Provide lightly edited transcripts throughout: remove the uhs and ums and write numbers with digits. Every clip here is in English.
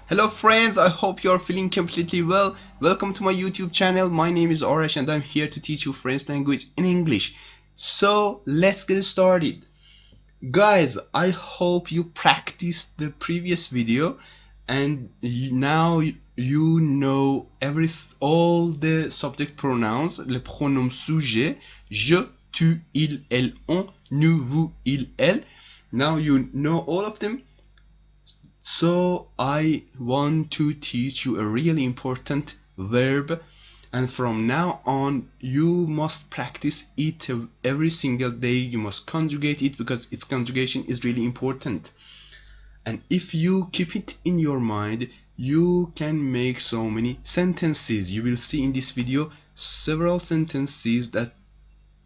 Hello friends, I hope you're feeling completely well. Welcome to my YouTube channel. My name is Arash and I'm here to teach you French language in English. So let's get started. Guys, I hope you practiced the previous video and now you know all the subject pronouns, le pronom sujet, je, tu, il, elle, on, nous, vous, il, elle. Now you know all of them. So I want to teach you a really important verb, and from now on you must practice it every single day. You must conjugate it because its conjugation is really important. And if you keep it in your mind, you can make so many sentences. You will see in this video several sentences that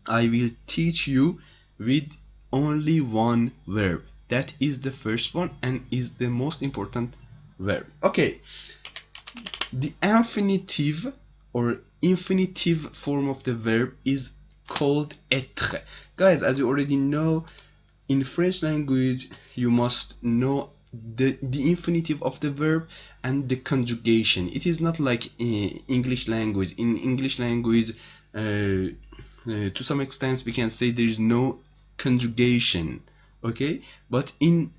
I will teach you with only one verb. That is the first one and is the most important verb. Okay, the infinitive or infinitive form of the verb is called être. Guys, as you already know, in French language you must know the infinitive of the verb and the conjugation. It is not like in English language. In English language, to some extent we can say there is no conjugation, okay, but in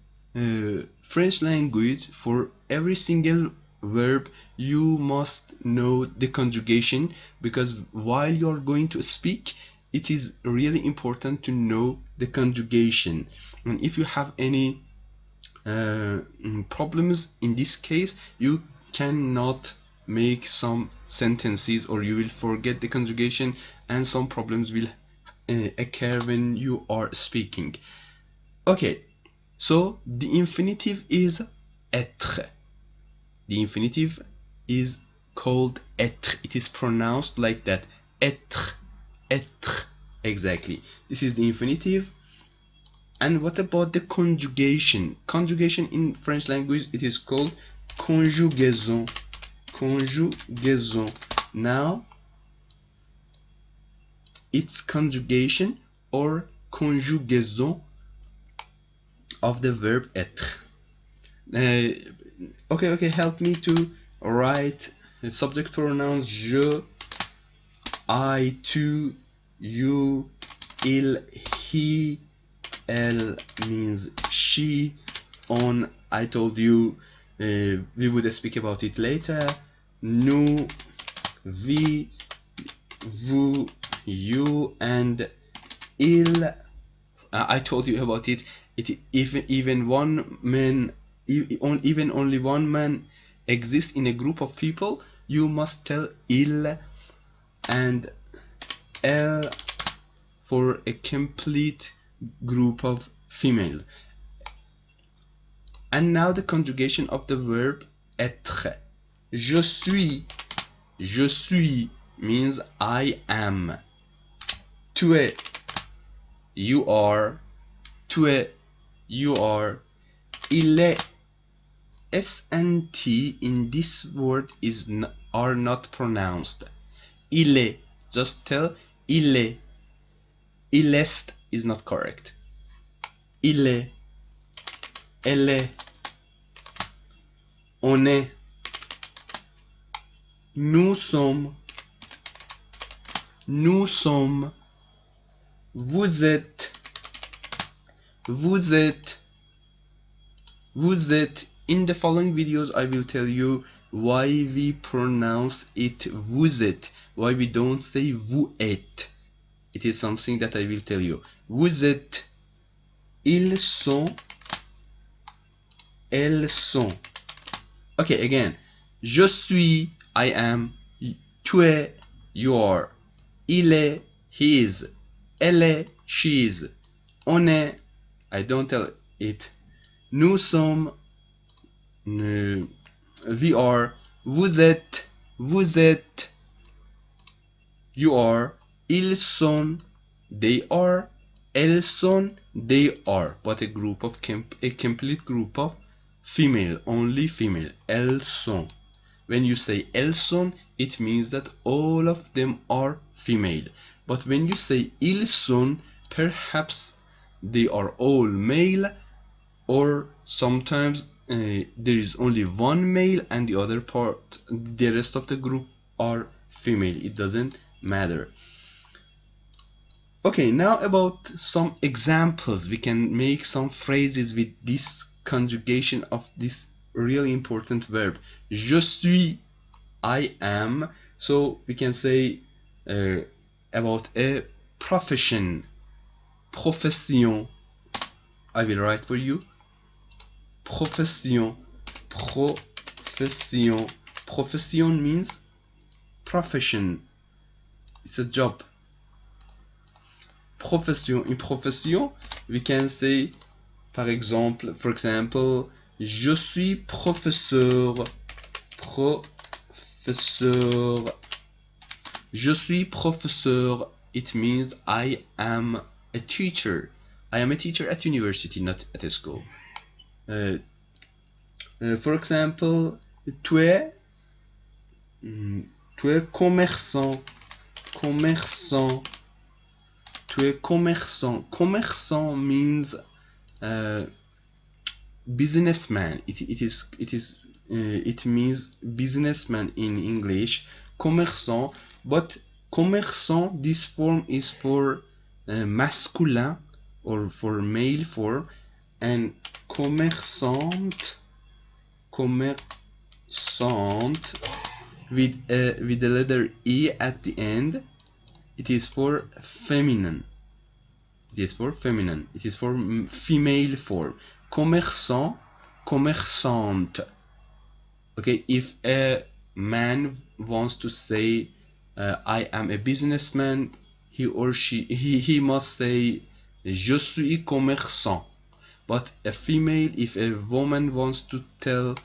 French language, for every single verb you must know the conjugation, because while you're going to speak it is really important to know the conjugation. And if you have any problems in this case, you cannot make some sentences, or you will forget the conjugation and some problems will occur when you are speaking. Okay, so the infinitive is être. The infinitive is called être. It is pronounced like that. Être, être. Exactly. This is the infinitive. And what about the conjugation? Conjugation in French language, it is called conjugaison. Conjugaison. Now, it's conjugation or conjugaison of the verb être. Okay, help me to write subject pronouns je, I, tu, you, il, he, elle means she, on, I told you we would speak about it later, nous, we, vous, you, and il, I told you about it. Even one man, even only one man exists in a group of people, you must tell il and elle for a complete group of female. And now the conjugation of the verb être. Je suis means I am. Tu es, you are. Tu es, you are. Il est, S and T in this word are not pronounced. Il est, just tell il est. Il est is not correct. Il est, elle est, on est, nous sommes, vous êtes, vous êtes. In the following videos I will tell you why we pronounce it vous êtes, why we don't say vous êtes. It is something that I will tell you. Vous êtes, ils sont, elles sont. Okay, again. Je suis, I am. Tu es, you are. Il est, he is. Elle est, she is. On est, I don't tell it. Nous sommes, we are. Vous êtes, you are. Ils sont, they are. Elles sont, they are. But a complete group of female, only female. Elles sont. When you say elles sont, it means that all of them are female. But when you say ils sont, perhaps they are all male, or sometimes there is only one male and the other part, the rest of the group are female. It doesn't matter. Okay, now about some examples. We can make some phrases with this conjugation of this really important verb. Je suis, I am. So we can say about a profession. Profession. I will write for you. Profession. Profession. Profession means profession. It's a job. Profession. In profession, we can say, for example, je suis professeur. Professeur. Je suis professeur. It means I am a teacher. I am a teacher at university, not at a school. For example, tu es commerçant. Commerçant. Tu es commerçant. Commerçant means businessman. It means businessman in English. Commerçant, but commerçant, this form is for masculin or for male form, and commerçante with the letter e at the end, it is for feminine. It is for feminine. It is for female form. Commerçant, commerçante. Okay, if a man wants to say I am a businessman, he must say je suis commerçant. But a female, if a woman wants to tell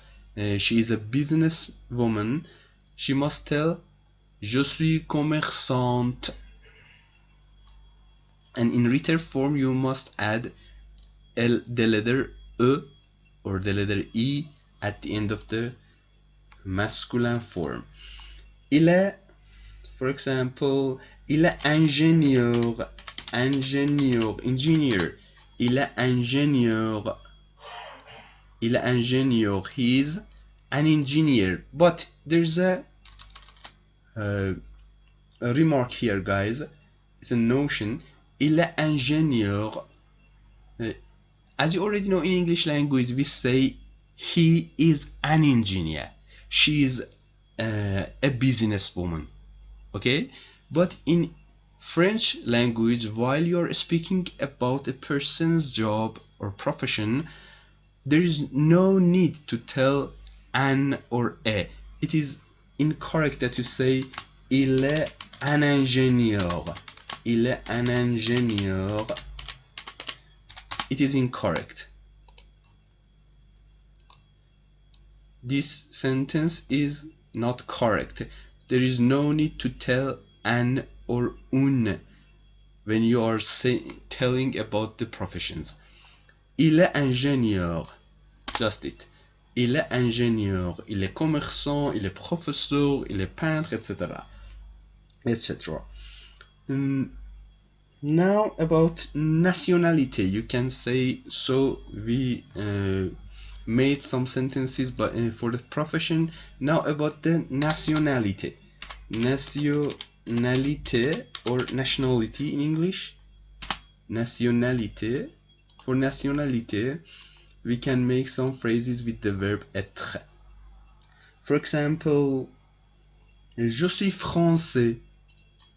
she is a business woman, she must tell je suis commerçante. And in written form, you must add the letter E or the letter E at the end of the masculine form. Il est, for example, il est ingénieur. Ingénieur, engineer. Il est ingénieur. Il est ingénieur. He is an engineer. But there's a remark here, guys. It's a notion. Il est ingénieur. As you already know, in English language, we say he is an engineer. She is a businesswoman. Okay? But in French language, while you're speaking about a person's job or profession, there is no need to tell an or a. It is incorrect that you say il est un ingénieur. Il est un ingénieur. It is incorrect. This sentence is not correct. There is no need to tell an or une when you are telling about the professions. Il est ingénieur. Just it. Il est ingénieur. Il est commerçant. Il est professeur. Il est peintre, etc. etc. Now about nationality, you can say, so we made some sentences but for the profession. Now about the nationality. Nationality or nationality in English. Nationality. For nationality, we can make some phrases with the verb être. For example, je suis français.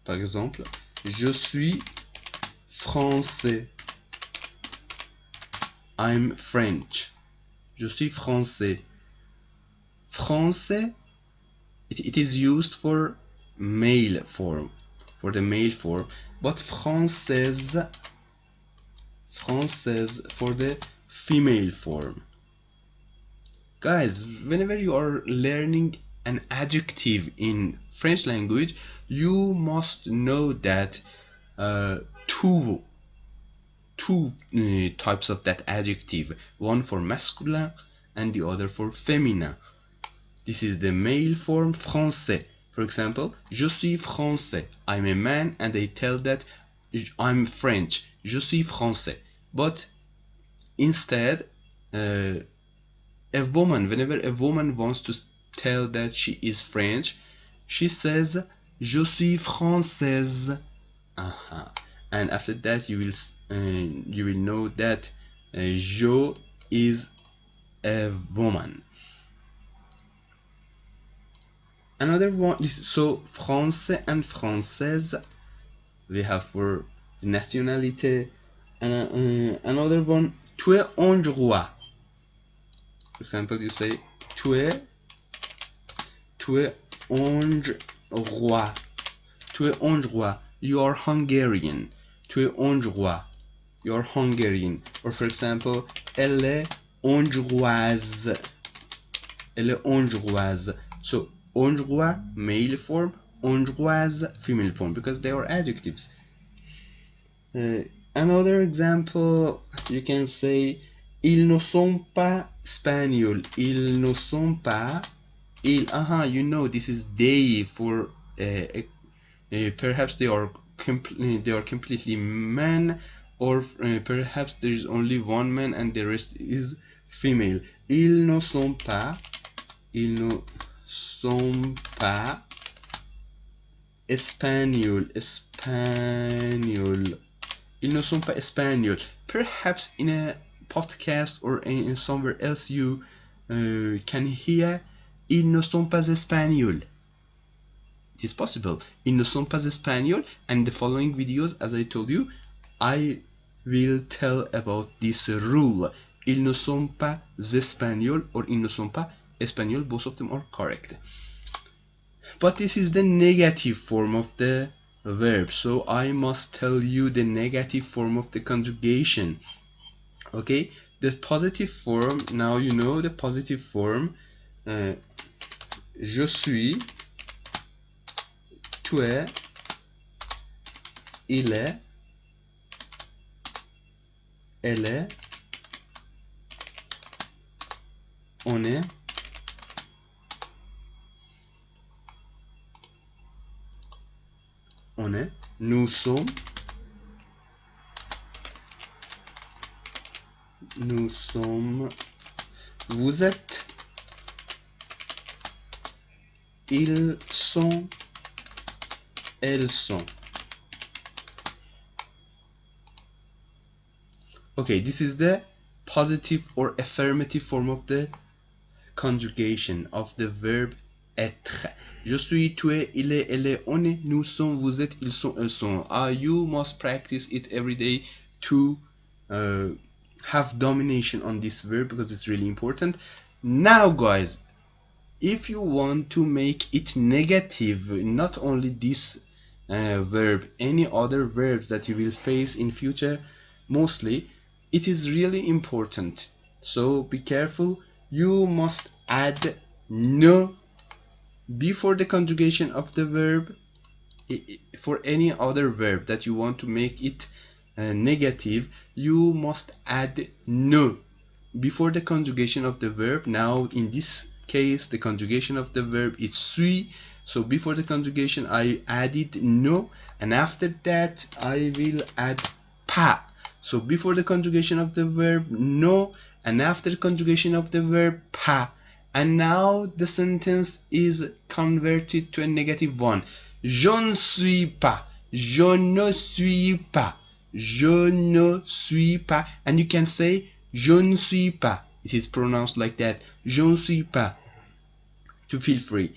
Par exemple, je suis français. I'm French. Je suis français. Français, it is used for male form, for the male form, but française for the female form. Guys, whenever you are learning an adjective in French language, you must know that two types of that adjective, one for masculine and the other for feminine. This is the male form, français. For example, je suis français. I'm a man and they tell that I'm French. Je suis français. But instead, a woman, whenever a woman wants to tell that she is French, she says je suis française. And after that you will know that je is a woman. Another one is, so français and française we have for the nationality. And another one, tu es hongrois. For example, you say tu es hongrois. Tu es hongrois. You are Hungarian. Tu es hongrois. You are Hungarian. Or for example, elle est hongroise. Elle est hongroise. So hongrois male form, hongroise female form, because they are adjectives. Another example, you can say ils ne sont pas espagnols. Ils ne sont pas. You know, this is they for perhaps they are completely men, or perhaps there is only one man and the rest is female. Ils ne sont pas. Ils ne sont pas espagnols. Ils ne sont pas espagnols. Perhaps in a podcast or in somewhere else you can hear ils ne sont pas espagnols. It is possible. Ils ne sont pas espagnols, and the following videos, as I told you, I will tell about this rule. Ils ne sont pas espagnols or ils ne sont pas espagnols, both of them are correct. But this is the negative form of the verb, so I must tell you the negative form of the conjugation. Okay, the positive form, now you know the positive form. Je suis, tu es, il est, elle est, on est, nous sommes, vous êtes, ils sont, elles sont. Okay, this is the positive or affirmative form of the conjugation of the verb être. Je suis, tu es, il est, elle est, on est, nous sommes, vous êtes, ils sont, elles sont. You must practice it every day to have domination on this verb, because it's really important. Now guys, if you want to make it negative, not only this verb, any other verbs that you will face in future, mostly, it is really important. So be careful. You must add ne before the conjugation of the verb. For any other verb that you want to make it negative, you must add ne before the conjugation of the verb. Now in this case, the conjugation of the verb is suis, so before the conjugation I added no, and after that I will add pas. So before the conjugation of the verb no, and after the conjugation of the verb pas, and now the sentence is converted to a negative one. Je ne suis pas, je ne suis pas, je ne suis pas, and you can say je ne suis pas. It is pronounced like that. Je ne suis pas. To feel free.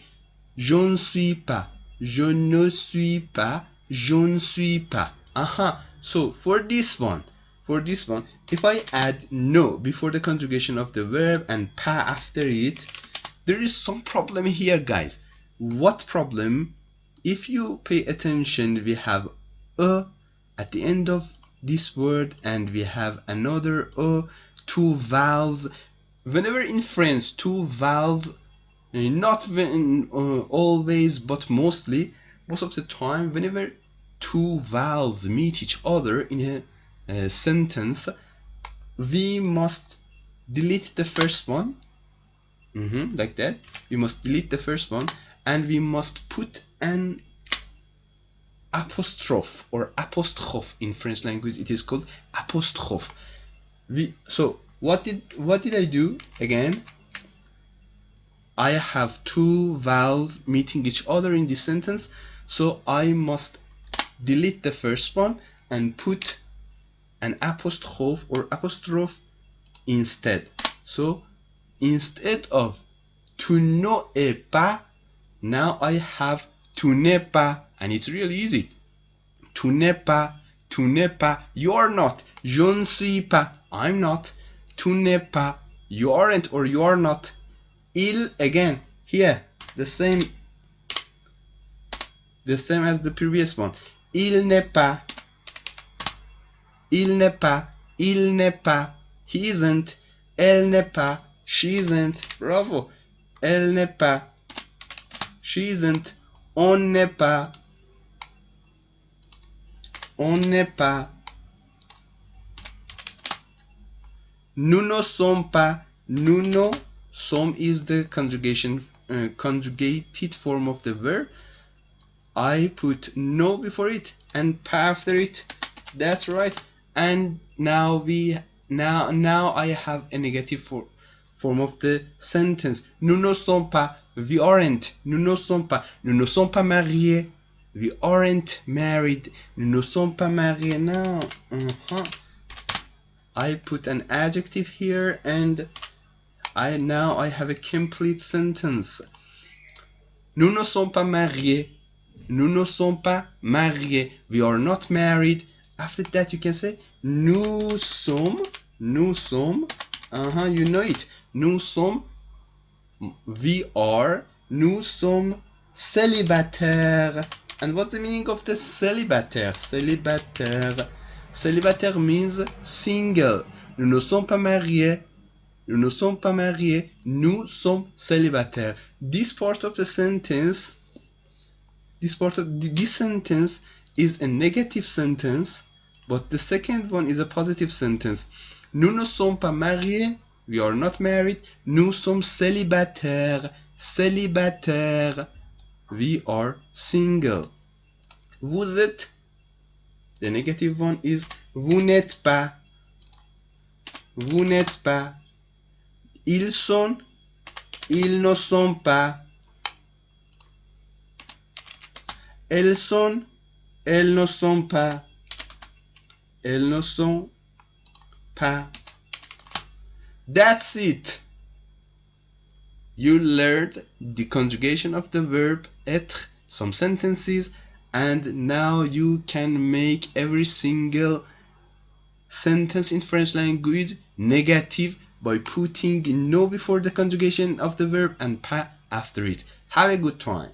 Je ne suis pas. Je ne suis pas. Je ne suis pas. So for this one, if I add no before the conjugation of the verb and pas after it, there is some problem here, guys. What problem? If you pay attention, we have a at the end of this word, and we have another two vowels. Whenever in French, two vowels, not always, but most of the time, whenever two vowels meet each other in a sentence, we must delete the first one, like that. We must delete the first one, and we must put an apostrophe or apostrophe. In French language it is called apostrophe. So what did I do again? I have two vowels meeting each other in this sentence, so I must delete the first one and put an apostrophe or apostrophe instead. So instead of tu n'es pas, now I have tu n'es pas, and it's really easy. Tu n'es pas, you are not. Je ne suis pas, I'm not. Tu n'es pas, you aren't or you are not. Il, again, here, the same as the previous one. Il n'est pas, il n'est pas, il n'est pas, he isn't. Elle n'est pas, she isn't. Bravo. Elle n'est pas, she isn't. On n'est pas, on n'est pas. Nous ne sommes pas, nous ne sommes is the conjugated form of the verb. I put no before it and pas after it. That's right. And now I have a negative form of the sentence. Nous ne sommes pas, we aren't. Nous ne sommes pas mariés. We aren't married. Nous ne sommes pas mariés now. I put an adjective here and now I have a complete sentence. Nous ne sommes pas mariés. Nous ne sommes pas mariés. We are not married. After that you can say nous sommes, you know it. Nous sommes, we are, nous sommes célibataires. And what's the meaning of the célibataire? Célibataire means single. Nous ne sommes pas mariés. Nous ne sommes pas mariés. Nous sommes célibataires. This part of the sentence, this sentence is a negative sentence, but the second one is a positive sentence. Nous ne sommes pas mariés. We are not married. Nous sommes célibataires. We are single. Vous êtes. The negative one is vous n'êtes pas. Ils sont. Ils ne sont pas. Elles sont. Elles ne sont pas. Elles ne sont pas. That's it. You learned the conjugation of the verb être, some sentences, and now you can make every single sentence in French language negative by putting no before the conjugation of the verb and pas after it. Have a good time.